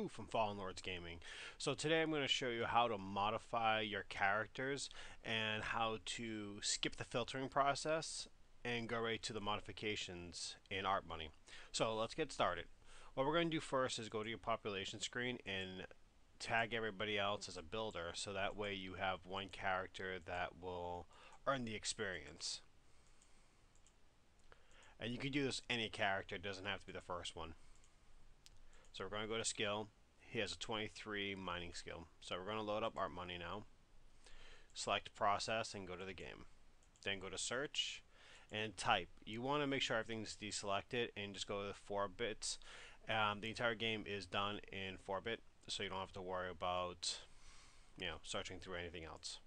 Fu from Fallen Lords Gaming. So today I'm going to show you how to modify your characters and how to skip the filtering process and go right to the modifications in Art Money. So let's get started. What we're going to do first is go to your population screen and tag everybody else as a builder, so that way you have one character that will earn the experience. And you can do this any character, it doesn't have to be the first one. So we're going to go to skill. He has a 23 mining skill. So we're going to load up Art Money now. Select process and go to the game. Then go to search and type. You want to make sure everything's deselected and just go to 4 bits. The entire game is done in 4-bit, so you don't have to worry about searching through anything else.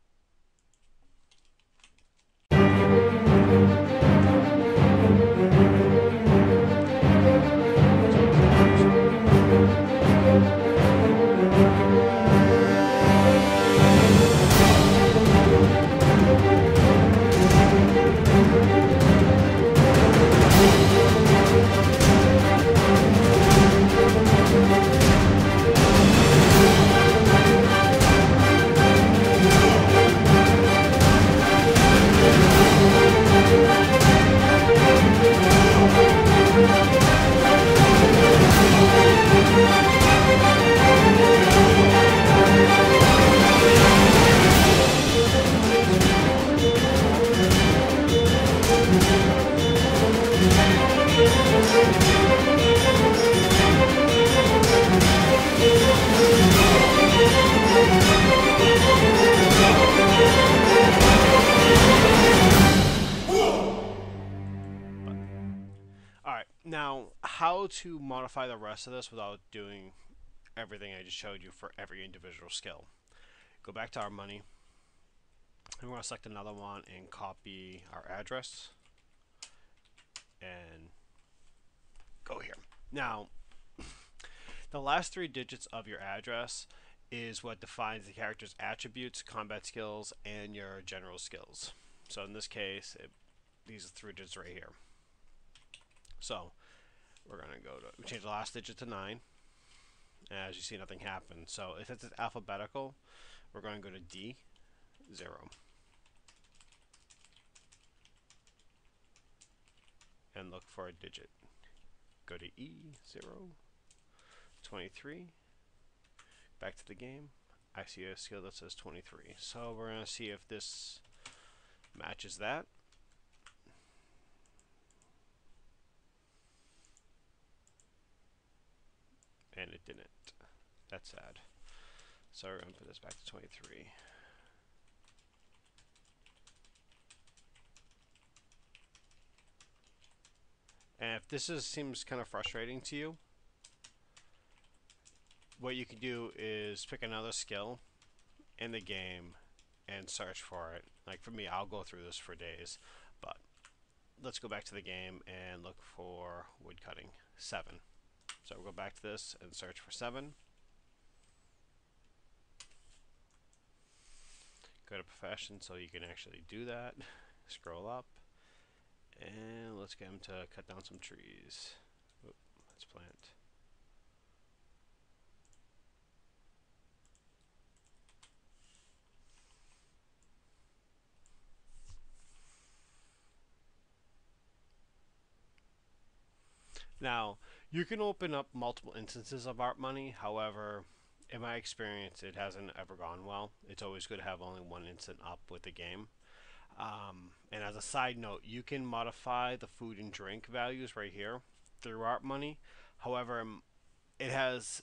Alright, now how to modify the rest of this without doing everything I just showed you for every individual skill. Go back to our money, and we're going to select another one and copy our address and go here. Now, the last 3 digits of your address is what defines the character's attributes, combat skills, and your general skills. So in this case, these are 3 digits right here. So we're going to we change the last digit to 9. As you see, nothing happened. So if it's alphabetical, we're going to go to D, 0. And look for a digit. Go to E, 0, 23. Back to the game. I see a skill that says 23. So we're going to see if this matches that. And it didn't. That's sad. So we're going to put this back to 23. And if this seems kind of frustrating to you, what you can do is pick another skill in the game and search for it. Like for me, I'll go through this for days, but let's go back to the game and look for wood cutting, 7. So we'll go back to this and search for 7. Go to profession so you can actually do that. Scroll up and let's get him to cut down some trees. Oop, let's plant. Now, you can open up multiple instances of Art Money. However, in my experience, it hasn't ever gone well. It's always good to have only one instant up with the game. And as a side note, you can modify the food and drink values right here through Art Money. However, it has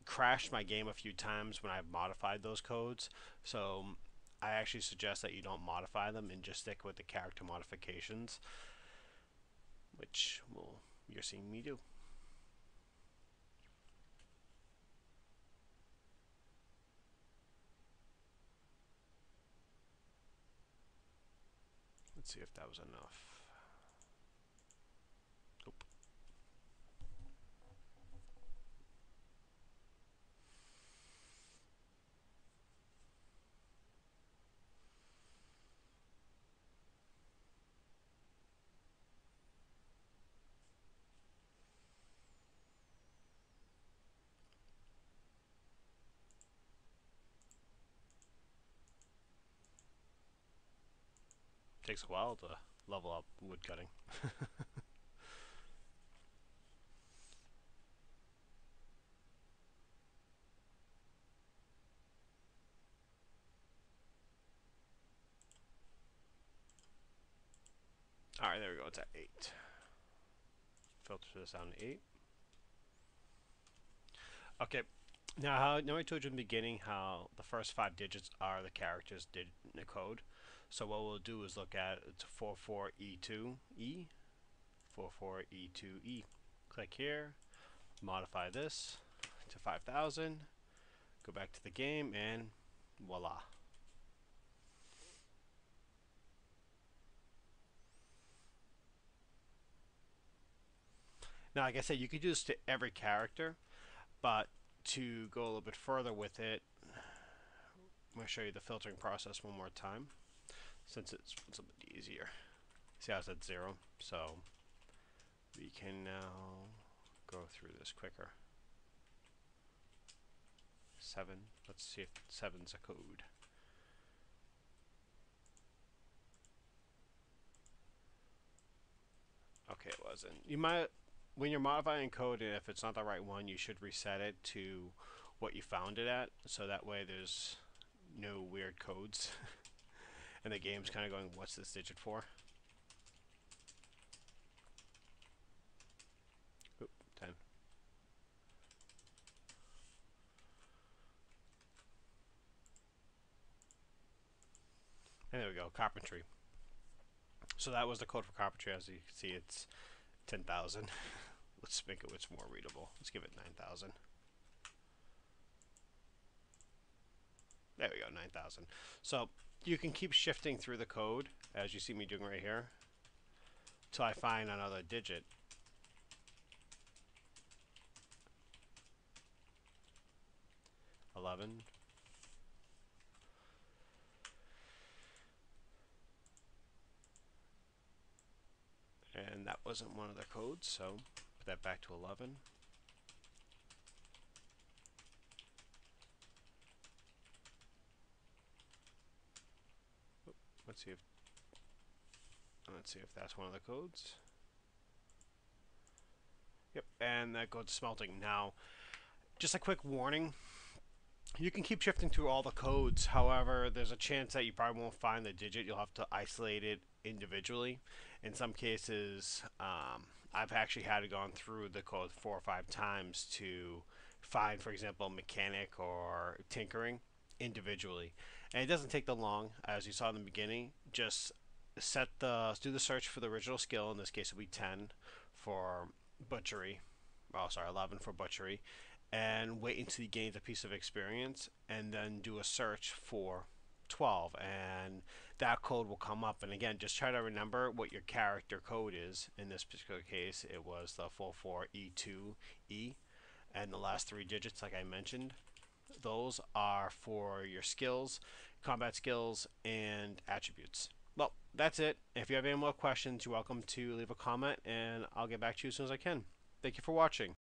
crashed my game a few times when I've modified those codes. So I actually suggest that you don't modify them and just stick with the character modifications, which you're seeing me do. Let's see if that was enough. Nope. takes a while to level up wood cutting. Alright, there we go. It's at 8. Filter this down to 8. Okay. Now I told you in the beginning how the first 5 digits are the characters did in the code. So what we'll do is look at it's 44E2E, 44E2E. Click here, modify this to 5,000, go back to the game, and voila. Now, like I said, you could do this to every character, but to go a little bit further with it, I'm going to show you the filtering process one more time, since it's a bit easier. See how it's at 0? So we can now go through this quicker. 7. Let's see if 7's a code. Okay, it wasn't. You might, when you're modifying code, and if it's not the right one, you should reset it to what you found it at, so that way there's no weird codes. And the game's kind of going, what's this digit for? Oop, 10. And there we go, carpentry. So that was the code for carpentry. As you can see, it's 10,000. Let's make it what's more readable. Let's give it 9,000. There we go, 9,000. So you can keep shifting through the code, as you see me doing right here, till I find another digit. $11. And that wasn't one of the codes, so put that back to 11. Let's see if that's one of the codes. Yep, and that goes to smelting. Now, just a quick warning. You can keep shifting through all the codes. However, there's a chance that you probably won't find the digit. You'll have to isolate it individually. In some cases, I've actually had to gone through the code 4 or 5 times to find, for example, mechanic or tinkering individually. And it doesn't take that long, as you saw in the beginning. Just do the search for the original skill. In this case, it'll be 10 for butchery. Oh, sorry, 11 for butchery, and wait until you gain a piece of experience, and then do a search for 12, and that code will come up. And again, just try to remember what your character code is. In this particular case, it was the 44E2E, and the last 3 digits, like I mentioned, those are for your skills, combat skills, and attributes. Well, that's it. If you have any more questions, you're welcome to leave a comment, and I'll get back to you as soon as I can. Thank you for watching.